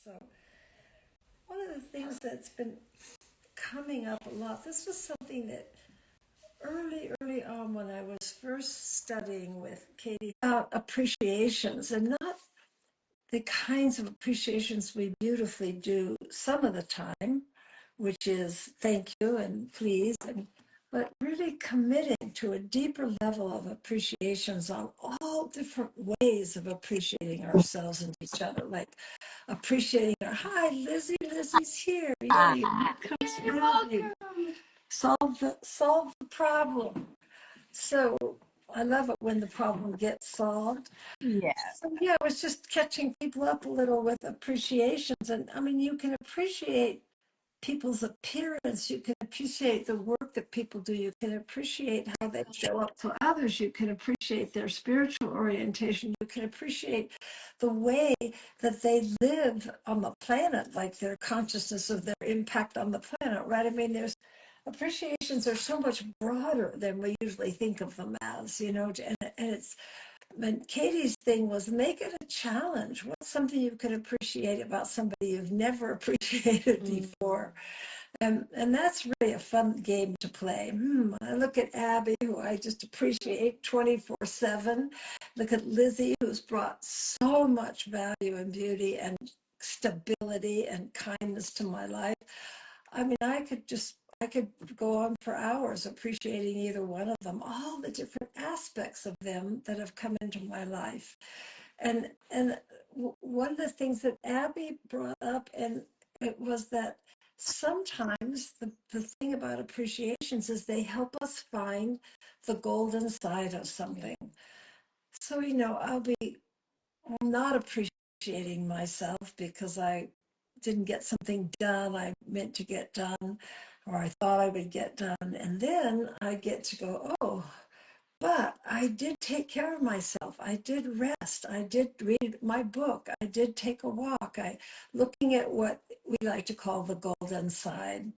So, one of the things that's been coming up a lot, this was something that early on when I was first studying with Katie about appreciations, and not the kinds of appreciations we beautifully do some of the time, which is thank you and please, but really committing to a deeper level of appreciations on all different ways of appreciating ourselves and each other, like appreciating our hi Lizzie, Lizzie's here, yay, comes you. Solve the problem. So I love it when the problem gets solved. Yeah. So yeah, I was just catching people up a little with appreciations. And I mean, you can appreciate people's appearance. You can appreciate the work that people do. You can appreciate how they show up for others. You can appreciate their spiritual orientation. You can appreciate the way that they live on the planet, like their consciousness of their impact on the planet, right? I mean, there's appreciations are so much broader than we usually think of them as, and it's, but Katie's thing was make it a challenge. What's something you can appreciate about somebody you've never appreciated before? And that's really a fun game to play. I look at Abby, who I just appreciate 24/7. Look at Lizzie, who's brought so much value and beauty and stability and kindness to my life. I mean, I could go on for hours appreciating either one of them, all the different aspects of them that have come into my life. And one of the things that Abby brought up, and it was that sometimes the thing about appreciations is they help us find the golden side of something. So, I'm not appreciating myself because I didn't get something done I meant to get done, or I thought I would get done. And then I get to go, oh, but I did take care of myself. I did rest. I did read my book. I did take a walk. Looking at what we like to call the golden side.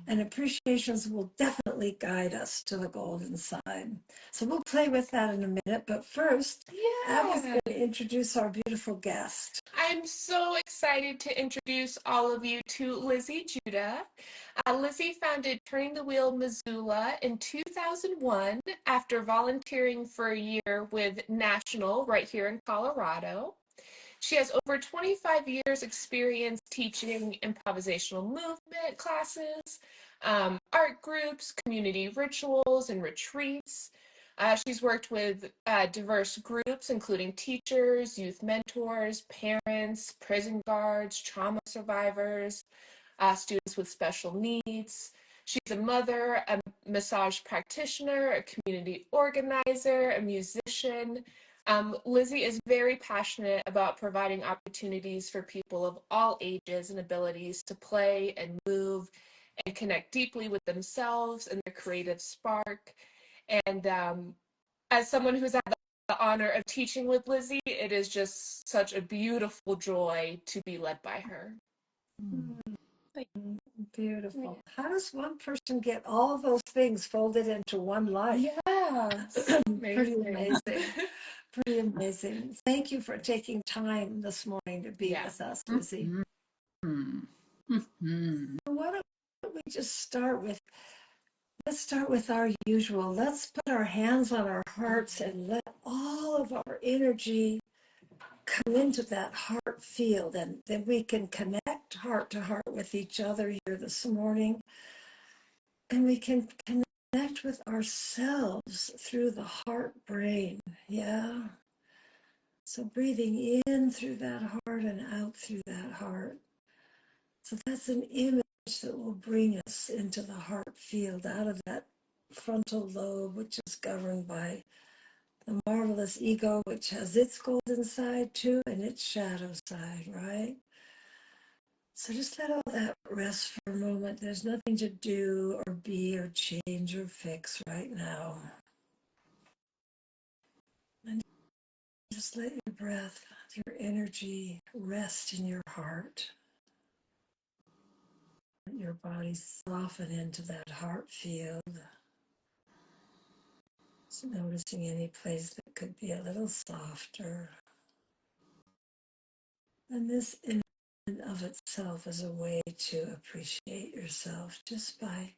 And appreciations will definitely guide us to the golden side. So we'll play with that in a minute. But first, Abby's Yeah. going to introduce our beautiful guest. I'm so excited to introduce all of you to Lizzi Juda. Lizzi founded Turning the Wheel Missoula in 2001 after volunteering for a year with National right here in Colorado. She has over 25 years experience teaching improvisational movement classes, art groups, community rituals, and retreats. She's worked with diverse groups, including teachers, youth mentors, parents, prison guards, trauma survivors, students with special needs. She's a mother, a massage practitioner, a community organizer, a musician. Lizzi is very passionate about providing opportunities for people of all ages and abilities to play and move and connect deeply with themselves and their creative spark. And as someone who's had the honor of teaching with Lizzi, it is just such a beautiful joy to be led by her. Beautiful. How does one person get all those things folded into one life? Yeah, Pretty amazing. Pretty amazing. Thank you for taking time this morning to be with us, Lizzi. Why don't we just start with, let's start with our usual. Let's put our hands on our hearts and let all of our energy come into that heart field, and then we can connect heart to heart with each other here this morning, and we can connect with ourselves through the heart brain. Yeah. So breathing in through that heart and out through that heart. So that's an image that will bring us into the heart field, out of that frontal lobe, which is governed by the marvelous ego, which has its golden side too and its shadow side, right? So just let all that rest for a moment. There's nothing to do or be or change or fix right now. And just let your breath, your energy rest in your heart. Let your body soften into that heart field. Just noticing any place that could be a little softer. And this and of itself is a way to appreciate yourself just by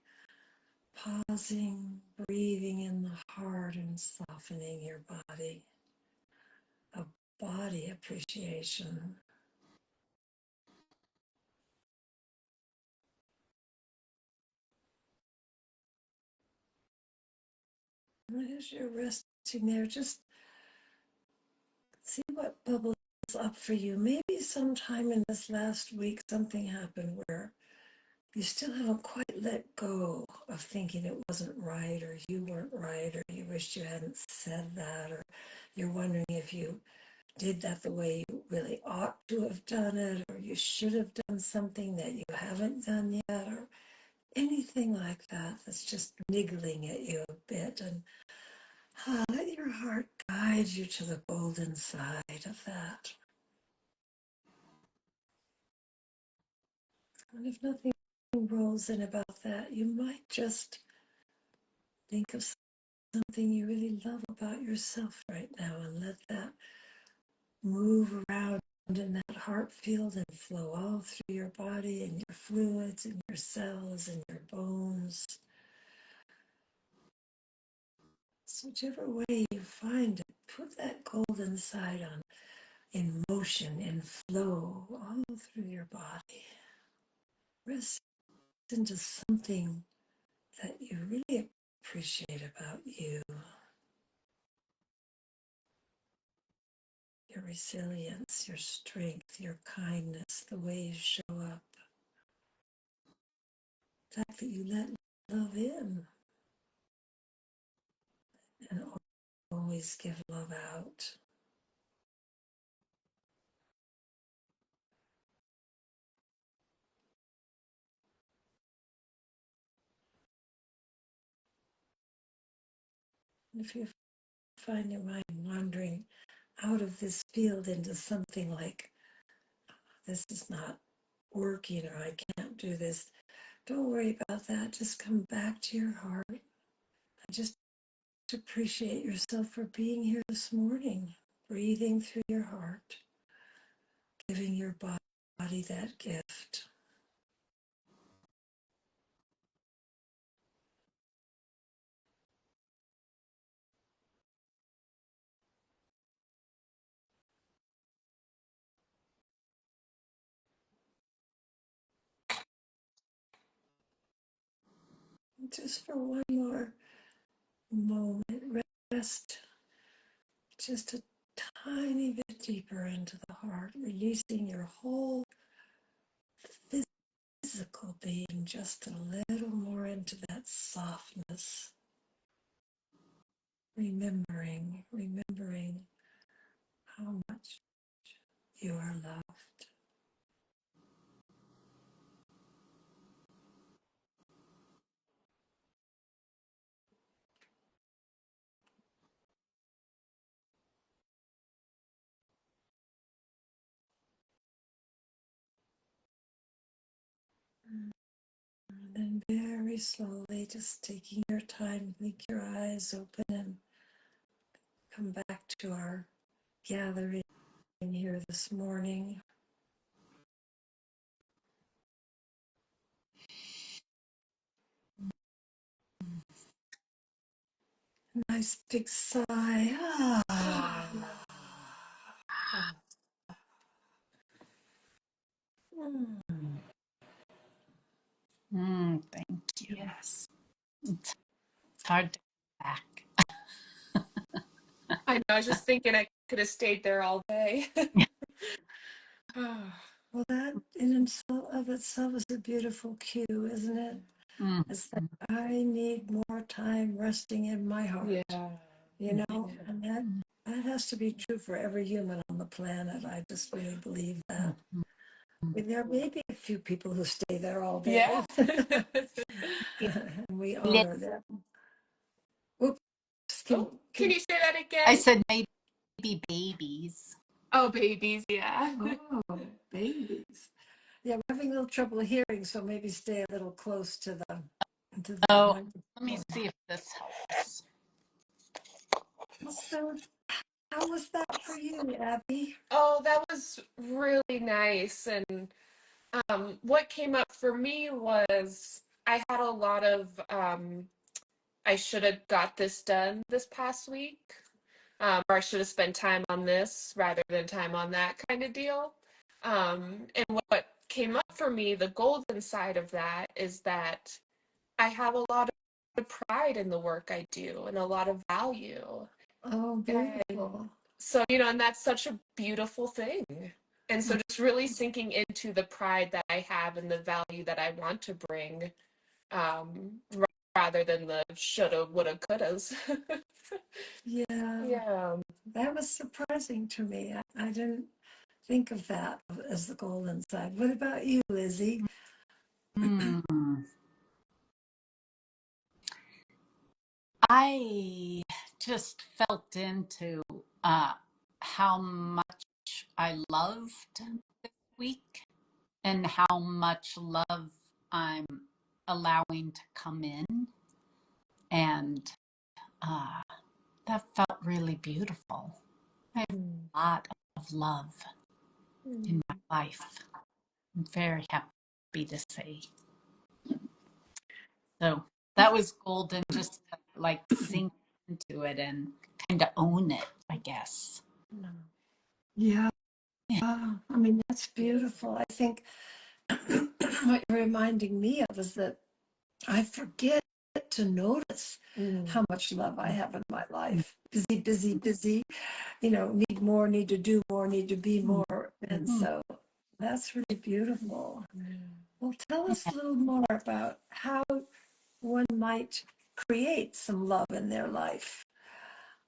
pausing, breathing in the heart, and softening your body. A body appreciation. And as you're resting there, just see what bubbles up for you. Maybe sometime in this last week, something happened where you still haven't quite let go of thinking it wasn't right, or you weren't right, or you wished you hadn't said that, or you're wondering if you did that the way you really ought to have done it, or you should have done something that you haven't done yet, or anything like that that's just niggling at you a bit. And let your heart guide you to the golden side of that. And if nothing rolls in about that, you might just think of something you really love about yourself right now and let that move around in that heart field and flow all through your body and your fluids and your cells and your bones. So whichever way you find it, put that golden side on in motion, in flow, all through your body. Rest into something that you really appreciate about you. Your resilience, your strength, your kindness, the way you show up. The fact that you let love in and always give love out. And if you find your mind wandering out of this field into something like, this is not working, or I can't do this, don't worry about that. Just come back to your heart and just appreciate yourself for being here this morning, breathing through your heart, giving your body that gift. Just for one more moment, rest just a tiny bit deeper into the heart, releasing your whole physical being just a little more into that softness, remembering how much you are loved. And then very slowly, just taking your time, blink your eyes open and come back to our gathering here this morning. Nice big sigh. Thank you. Yes. It's hard to go back. I know, I was just thinking I could have stayed there all day. Well, that in itself is a beautiful cue, isn't it? Mm. It's like, I need more time resting in my heart. Yeah. You know, and that has to be true for every human on the planet. I just really believe that. I mean, there may be a few people who stay there all day. Yeah. And we honor them. Oops. Oh, can you say that I again? said maybe babies. Oh, babies, yeah. Oh, babies. Yeah, we're having a little trouble hearing, so maybe stay a little close to the Oh, microphone. let me see if this helps. So How was that for you, Abby? Oh, that was really nice. And what came up for me was I had a lot of I should have got this done this past week, or I should have spent time on this rather than time on that kind of deal. And what came up for me, the golden side of that, is that I have a lot of pride in the work I do and a lot of value. Oh, And beautiful. so, and that's such a beautiful thing. And so just really sinking into the pride that I have and the value that I want to bring, rather than the shoulda, woulda, couldas. Yeah, Yeah. that was surprising to me. I didn't think of that as the golden side. What about you, Lizzie? Hmm. I just felt into how much I loved this week and how much love I'm allowing to come in. And uh, that felt really beautiful. I have Mm. a lot of love in my life. I'm very happy to say. So that was golden, just to like sink into it and kind of own it, I guess. Yeah, Yeah. I mean, that's beautiful. I think what you're reminding me of is that I forget to notice how much love I have in my life. Busy, busy, busy, need more, need to do more, need to be more. And so that's really beautiful. Well, tell us a little more about how one might create some love in their life.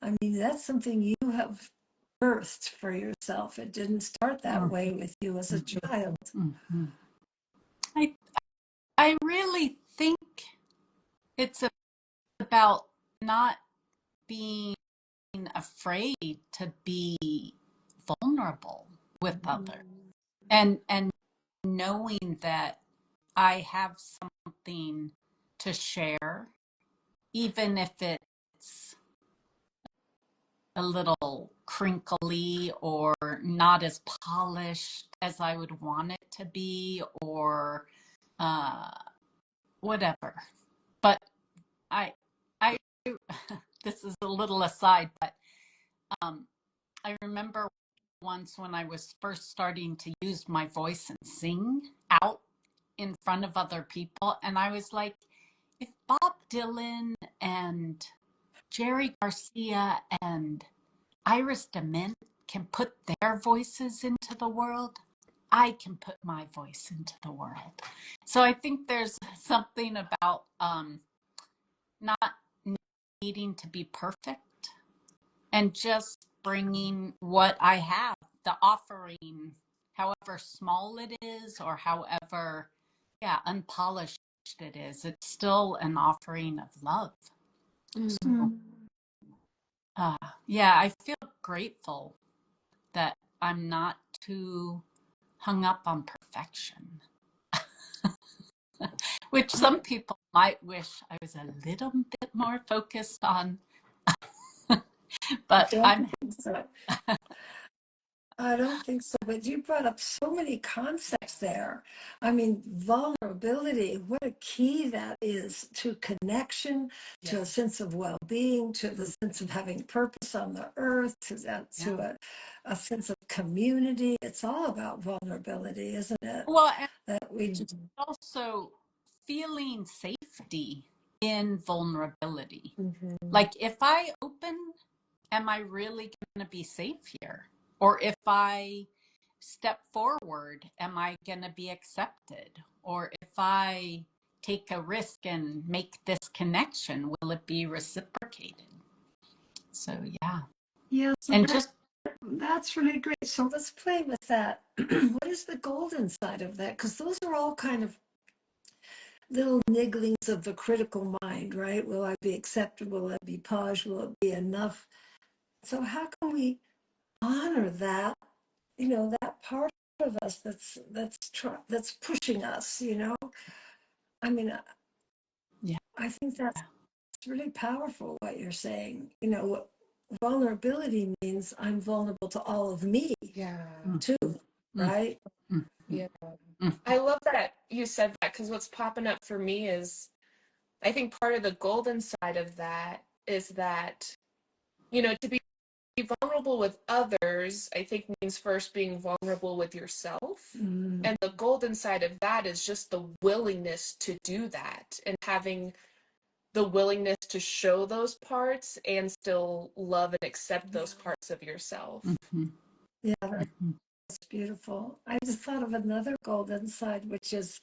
I mean, that's something you have birthed for yourself. It didn't start that way with you as a child. Mm-hmm. I I really think it's about not being afraid to be vulnerable with others and knowing that I have something to share, even if it's a little crinkly or not as polished as I would want it to be, or uh, whatever. But I, this is a little aside, but I remember once when I was first starting to use my voice and sing out in front of other people, and I was like, if Bob Dylan and Jerry Garcia and Iris DeMent can put their voices into the world, I can put my voice into the world. So I think there's something about not needing to be perfect and just bringing what I have, the offering, however small it is or however, unpolished it is. It's still an offering of love. So, I feel grateful that I'm not too hung up on perfection, which some people might wish I was a little bit more focused on, I but don't I'm, think so. I don't think so, but you brought up so many concepts there. I mean, vulnerability, what a key that is to connection, to a sense of well-being, to the sense of having purpose on the earth, to that, yeah. to a sense of community. It's all about vulnerability, isn't it? Well, and That we just, also feeling safety in vulnerability. Like if I open, am I really going to be safe here? Or if I step forward, am I going to be accepted? Or if I take a risk and make this connection, will it be reciprocated? So, yeah. yeah, so And just, that's really great. So let's play with that. What is the golden side of that? Because those are all kind of little nigglings of the critical mind, right? Will I be accepted? Will I be polished? Will it be enough? So how can we honor that? That part of us that's pushing us. I mean, yeah. I think that's really powerful what you're saying. vulnerability means I'm vulnerable to all of me Yeah. too, right? Yeah. I love that you said that, because what's popping up for me is, I think part of the golden side of that is that, to be vulnerable with others, I think means first being vulnerable with yourself. And the golden side of that is just the willingness to do that, and having the willingness to show those parts and still love and accept those parts of yourself. Yeah, that's beautiful. I just thought of another golden side, which is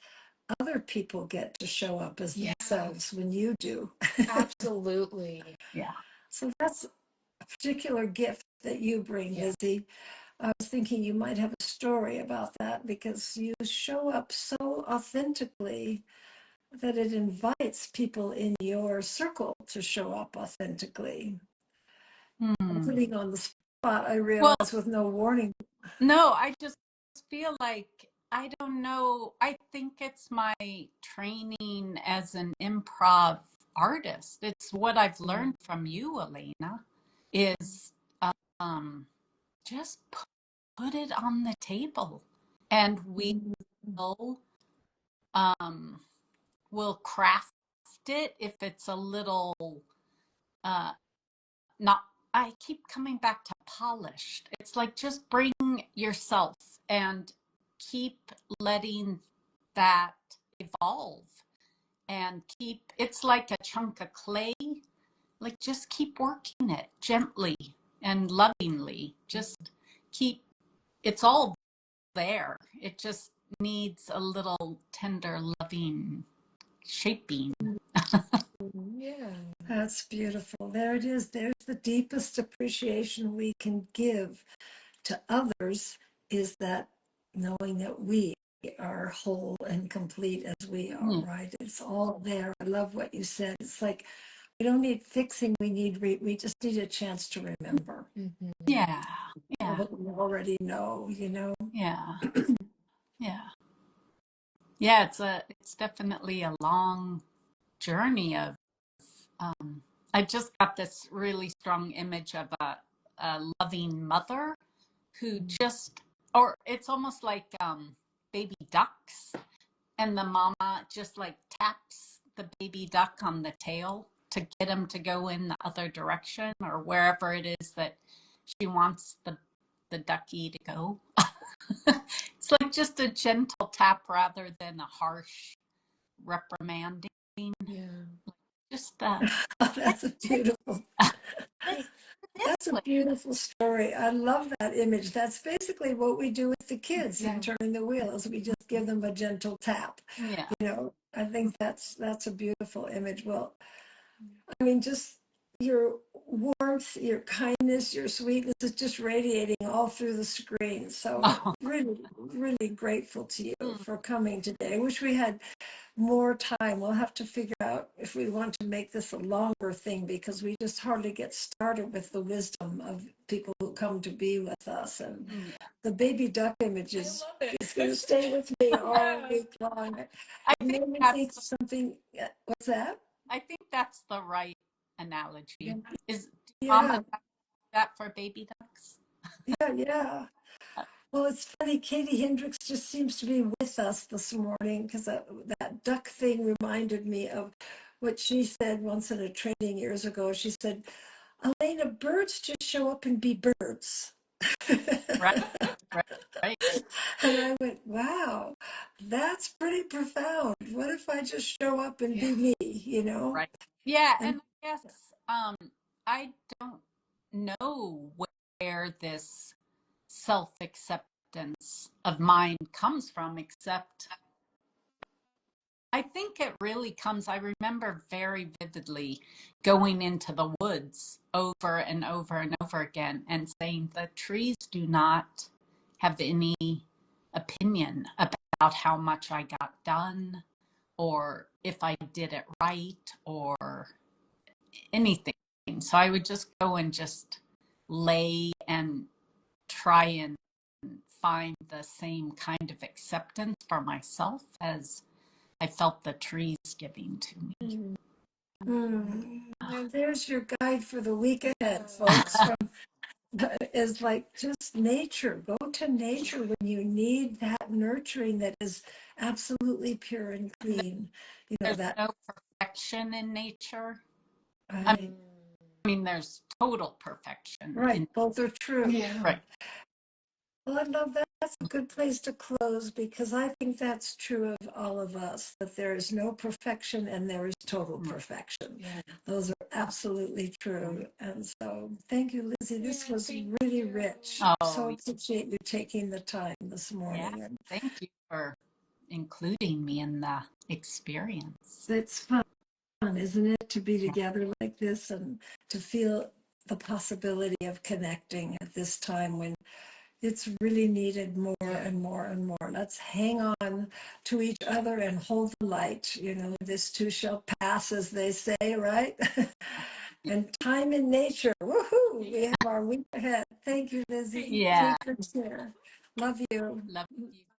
other people get to show up as themselves when you do. Absolutely. Yeah. So that's a particular gift that you bring, Lizzie. I was thinking you might have a story about that, because you show up so authentically that it invites people in your circle to show up authentically. I'm putting on the spot, I realize, Well, with no warning. no, I just feel like, I don't know. I think it's my training as an improv artist. It's what I've learned from you, Elena, is just put it on the table, and will um, will craft it if it's a little not. I keep coming back to polished. It's like, just bring yourself and keep letting that evolve, and it's like a chunk of clay. Like, just keep working it gently and lovingly. Just keep, it's all there. It just needs a little tender, loving shaping. Yeah. That's beautiful. There it is. There's the deepest appreciation we can give to others, is that knowing that we are whole and complete as we are, right? It's all there. I love what you said. It's like, we don't need fixing. We just need a chance to remember. Yeah. Yeah. What we already know, Yeah. Yeah. Yeah. It's definitely a long journey of, I just got this really strong image of a loving mother who just, or it's almost like baby ducks, and the mama just like taps the baby duck on the tail to get him to go in the other direction, or wherever it is that she wants the ducky to go. It's like just a gentle tap rather than a harsh reprimanding. Yeah. Just That's a beautiful. That's a beautiful story. I love that image. That's basically what we do with the kids in Turning the Wheel, is we just give them a gentle tap. Yeah. I think that's a beautiful image. Well, I mean, just your warmth, your kindness, your sweetness is just radiating all through the screen. So really, really grateful to you for coming today. I wish we had more time. We'll have to figure out if we want to make this a longer thing, because we just hardly get started with the wisdom of people who come to be with us. And the baby duck image is going to stay with me all week long. I It think made me think that's something. What's that? I think that's the right analogy. Is Yeah, Mama that for baby ducks? yeah. Well, it's funny. Katie Hendricks just seems to be with us this morning, because that duck thing reminded me of what she said once in a training years ago. She said, Elena, birds just show up and be birds. Right, right, right. And I went, wow, that's pretty profound. What if I just show up and be me, Right. Yeah, And and I guess I don't know where this self-acceptance of mine comes from, except I think it really comes, I remember very vividly going into the woods over and over and over again and saying the trees do not have any opinion about how much I got done, or if I did it right, or anything. So I would just go and just lay and try and find the same kind of acceptance for myself as I felt the trees giving to me. And there's your guide for the week ahead, folks. From is like just nature. Go to nature when you need that nurturing that is absolutely pure and clean. You know There's that, no perfection in nature. I right? mean, there's total perfection Right. in Both are true. Yeah. right. Well, I love that. That's a good place to close because I think that's true of all of us, that there is no perfection and there is total perfection. Yeah. Those are absolutely true. And so thank you, Lizzie. This Yeah, was thank really you. rich. Oh, So appreciate you taking the time this yeah. morning. And Thank you for including me in the experience. it's fun, isn't it, to be together like this and to feel the possibility of connecting at this time when it's really needed more and more and more. Let's hang on to each other and hold the light. You know, this too shall pass, as they say, right? And time in nature. Woohoo! We have our week ahead. Thank you, Lizzie. Yeah. Great to share. Love you. Love you.